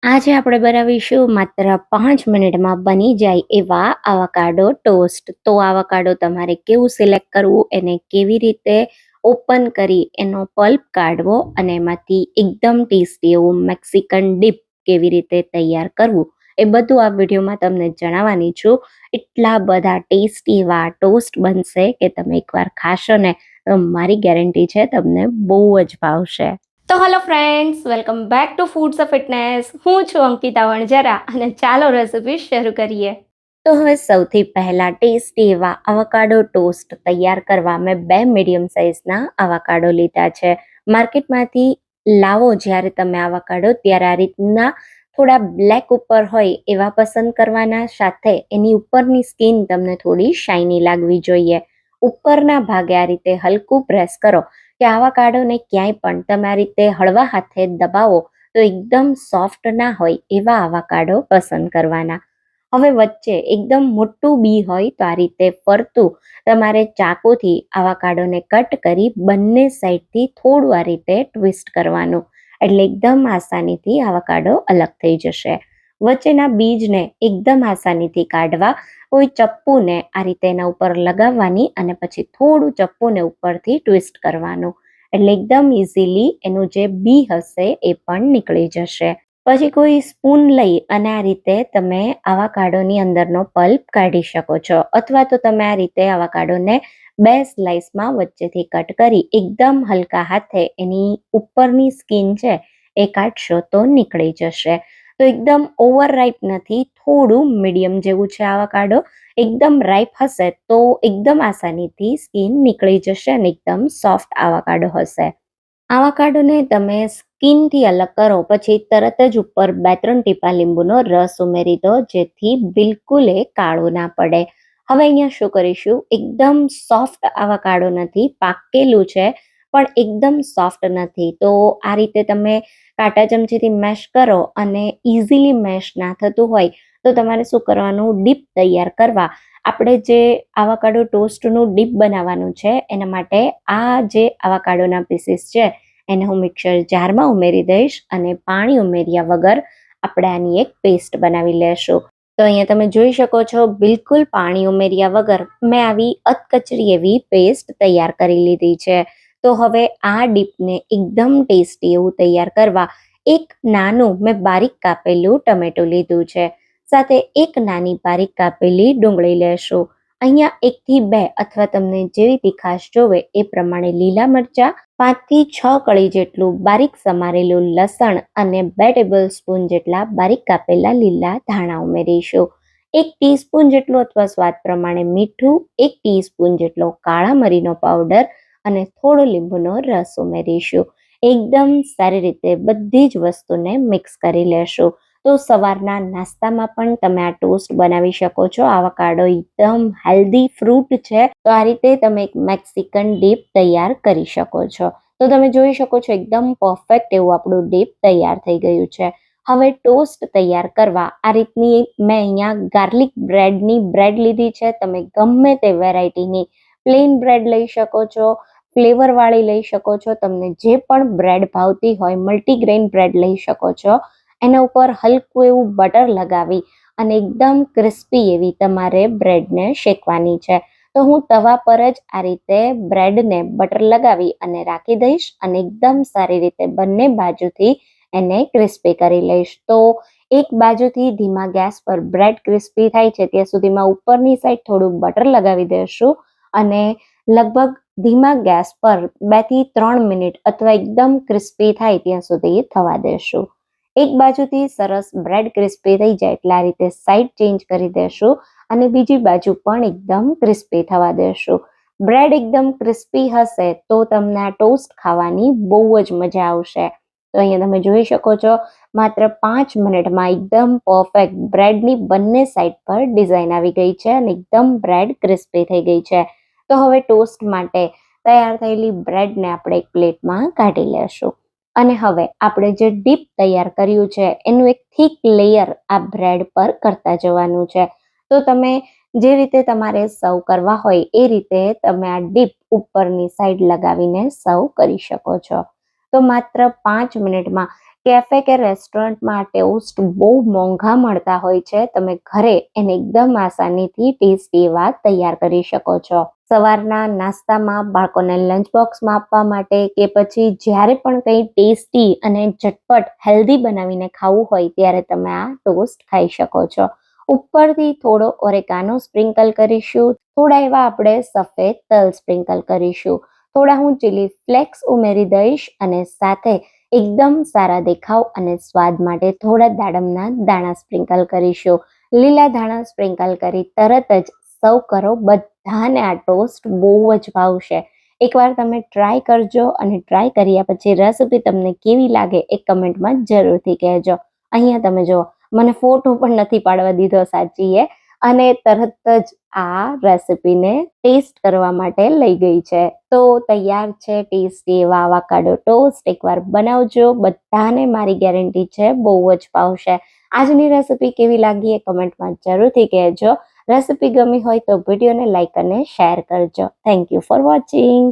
આજે આપણે બનાવીશું માત્ર 5 મિનિટમાં બની જાય એવા આવાકાડો ટોસ્ટ. તો આવાકાડો તમારે કેવું સિલેક્ટ કરવું, એને કેવી રીતે ઓપન કરી એનો પલ્પ કાઢવો અને એમાંથી એકદમ ટેસ્ટી એવું મેક્સિકન ડીપ કેવી રીતે તૈયાર કરવું, એ બધું આ વિડીયોમાં તમને જણાવવાની છું. એટલા બધા ટેસ્ટી એવા ટોસ્ટ બનશે કે તમે એકવાર ખાશો ને તો મારી ગેરંટી છે તમને બહુ જ ભાવશે. તો hello friends, welcome back to foods of fitness. હું છું અંકિતા વણજરા અને ચાલો રેસિપી શરૂ કરીએ. તો હવે સૌથી પહેલા ટેસ્ટી એવા આવાકાડો ટોસ્ટ તૈયાર કરવા મેં 2 મીડિયમ સાઇઝના આવાકાડો લીધા છે. માર્કેટમાંથી લાવો જ્યારે તમે આવાકાડો ત્યારે આ રીતના થોડા બ્લેક ઉપર હોય એવા પસંદ કરવાના, સાથે એની ઉપરની સ્કિન તમને થોડી શાઇની લાગવી જોઈએ. ઉપરના ભાગે આ રીતે હલકું પ્રેસ કરો કે આવાકાડોને ક્યાંય પણ તમે આ રીતે હળવા હાથે દબાવો તો એકદમ સોફ્ટ ના હોય એવા આવાકાડો પસંદ કરવાના. હવે વચ્ચે એકદમ મોટું બી હોય તો આ રીતે ફરતું તમારે ચાકુથી આવાકાડોને કટ કરી બંને સાઈડથી થોડું આ રીતે ટ્વિસ્ટ કરવાનું, એટલે એકદમ આસાનીથી આવાકાડો અલગ થઈ જશે. વચ્ચેના બીજને એકદમ આસાનીથી કાઢવા કોઈ ચપ્પુને આ રીતે એના ઉપર લગાવવાની અને પછી થોડું ચપ્પુને ઉપરથી ટ્વિસ્ટ કરવાનું, એટલે એકદમ ઇઝીલી એનું જે બી હશે એ પણ નીકળી જશે. પછી કોઈ સ્પૂન લઈ અને આ રીતે તમે આવાકાડોની અંદરનો પલ્પ કાઢી શકો છો, અથવા તો તમે આ રીતે આવાકાડોને 2 સ્લાઇસમાં વચ્ચેથી કટ કરી એકદમ હલકા હાથે એની ઉપરની સ્કિન છે એ કાઢશો તો નીકળી જશે. તો એકદમ ઓવર રાઈપ નથી, થોડું મીડિયમ જેવું છે આવાકાડો. એકદમ રાઈપ હશે તો એકદમ આસાનીથી સ્કિન નીકળી જશે અને એકદમ સોફ્ટ આવાકાડો હશે. આવાકાડોને તમે સ્કિનથી અલગ કરો પછી તરત જ ઉપર 2-3 ટીપા લીંબુનો રસ ઉમેરી દો, જેથી બિલકુલ એ કાળો ના પડે. હવે અહીંયા શું કરીશું, એકદમ સોફ્ટ આવાકાડો નથી, પાકેલું છે પણ એકદમ સોફ્ટ નથી. તો આ રીતે તમે કાંટા ચમચીથી મેશ કરો અને ઇઝીલી મેશ ના થતું હોય તો તમારે શું કરવાનું, ડીપ તૈયાર કરવા આપણે જે આવાકાડો ટોસ્ટનું ડીપ બનાવવાનું છે એના માટે આ જે આવાકાડોના પીસીસ છે એને હું મિક્સર જારમાં ઉમેરી દઈશ અને પાણી ઉમેર્યા વગર આપણે આની એક પેસ્ટ બનાવી લેશું. તો અહીંયા તમે જોઈ શકો છો, બિલકુલ પાણી ઉમેર્યા વગર મેં આવી અધકચરી એવી પેસ્ટ તૈયાર કરી લીધી છે. તો હવે આ ડીપને એકદમ ટેસ્ટી એવું તૈયાર કરવા એક નાનું મેં બારીક કાપેલું ટમેટું લીધું છે, સાથે એક નાની બારીક કાપેલી ડુંગળી લેશું. અહીંયા 1 થી 2 અથવા તમને જેવી તીખાશ જોવે એ પ્રમાણે લીલા મરચાં, 5 થી 6 કળી જેટલું બારીક સમારેલું લસણ અને 2 ટેબલ સ્પૂન જેટલા બારીક કાપેલા લીલા ધાણા ઉમેરીશું. 1 ટીસ્પૂન જેટલું અથવા સ્વાદ પ્રમાણે મીઠું, 1 ટીસ્પૂન જેટલો કાળા મરીનો પાવડર અને થોડો લીંબુનો રસ ઉમેરીશું. એકદમ સારી રીતે બધી જ વસ્તુને મિક્સ કરી લેશું. તો સવારના નાસ્તામાં પણ તમે આ ટોસ્ટ બનાવી શકો છો. આવાકાડો એકદમ હેલ્ધી ફ્રૂટ છે, તો આ રીતે તમે એક મેક્સિકન ડીપ તૈયાર કરી શકો છો. તો તમે જોઈ શકો છો એકદમ પરફેક્ટ એવું આપણું ડીપ તૈયાર થઈ ગયું છે. હવે ટોસ્ટ તૈયાર કરવા આ રીતની મેં અહીંયા ગાર્લિક બ્રેડની બ્રેડ લીધી છે. તમે ગમે તે વેરાયટીની પ્લેન બ્રેડ લઈ શકો છો, ફ્લેવરવાળી લઈ શકો છો, તમને જે પણ બ્રેડ ભાવતી હોય, મલ્ટીગ્રેન બ્રેડ લઈ શકો છો. એના ઉપર હલકું એવું બટર લગાવી અને એકદમ ક્રિસ્પી એવી તમારે બ્રેડને શેકવાની છે. તો હું તવા પર જ આ રીતે બ્રેડને બટર લગાવી અને રાખી દઈશ અને એકદમ સારી રીતે બંને બાજુથી એને ક્રિસ્પી કરી લઈશ. તો એક બાજુથી ધીમા ગેસ પર બ્રેડ ક્રિસ્પી થાય છે ત્યાં સુધીમાં ઉપરની સાઈડ થોડું બટર લગાવી દઈશું અને લગભગ ધીમા ગેસ પર 2 થી 3 મિનિટ અથવા એકદમ ક્રિસ્પી થાય ત્યાં સુધી થવા દેશું. એક બાજુથી સરસ બ્રેડ ક્રિસ્પી થઈ જાય એટલે આ રીતે સાઈડ ચેન્જ કરી દેશું અને બીજી બાજુ પણ એકદમ ક્રિસ્પી થવા દેશું. બ્રેડ એકદમ ક્રિસ્પી હશે તો તમને આ ટોસ્ટ ખાવાની બહુ જ મજા આવશે. તો અહીંયા તમે જોઈ શકો છો, માત્ર 5 મિનિટમાં એકદમ પરફેક્ટ બ્રેડની બંને સાઈડ પર ડિઝાઇન આવી ગઈ છે અને એકદમ બ્રેડ ક્રિસ્પી થઈ ગઈ છે. તો હવે ટોસ્ટ માટે તૈયાર થયેલી બ્રેડને આપણે એક પ્લેટમાં કાઢી લેશું અને હવે આપણે જે ડીપ તૈયાર કર્યું છે એનું એક થીક લેયર આ બ્રેડ પર કરતા જવાનું છે. તો તમે જે રીતે તમારે સર્વ કરવા હોય એ રીતે તમે આ ડીપ ઉપરની સાઈડ લગાવીને સર્વ કરી શકો છો. તો માત્ર 5 મિનિટમાં કેફે કે રેસ્ટોરન્ટમાં ટોસ્ટ બહુ મોંઘા મળતા હોય છે. તમે ઘરે એને એકદમ આસાનીથી ટેસ્ટી એવા તૈયાર કરી શકો છો. સવારના નાસ્તામાં બાળકોને લંચ બોક્સમાં આપવા માટે કે પછી જ્યારે પણ કંઈ ટેસ્ટી અને ઝટપટ હેલ્ધી બનાવીને ખાવું હોય ત્યારે તમે આ ટોસ્ટ ખાઈ શકો છો. ઉપરથી થોડો ઓરેગાનો સ્પ્રિંકલ કરીશું. થોડા એવા આપણે સફેદ તલ સ્પ્રિંકલ કરીશું. થોડા હું ચીલી ફ્લેક્સ ઉમેરી દઈશ અને સાથે એકદમ સારા દેખાવ અને સ્વાદ માટે થોડા દાડમના દાણા સ્પ્રિંકલ કરીશું. લીલા ધાણા સ્પ્રિંકલ કરી તરત જ સર્વ કરો. બધાને આ ટોસ્ટ બહુ જ ભાવશે. એકવાર તમે ટ્રાય કરજો અને ટ્રાય કર્યા પછી રેસિપી તમને કેવી લાગે એ કમેન્ટમાં જરૂરથી કહેજો. અહીંયા તમે જુઓ, મને ફોટો પણ નથી પાડવા દીધો સાચીએ, અને તરત જ આ રેસિપીને ટેસ્ટ કરવા માટે લઈ ગઈ છે. તો તૈયાર છે ટેસ્ટી એવા આવાકાડો ટોસ્ટ. એકવાર બનાવજો, બધાને મારી ગેરંટી છે બહુ જ ભાવશે. આજની રેસિપી કેવી લાગી એ કમેન્ટમાં જરૂરથી કહેજો. રેસિપી ગમી હોય તો વિડીયોને લાઈક અને શેર કરજો. Thank you for watching.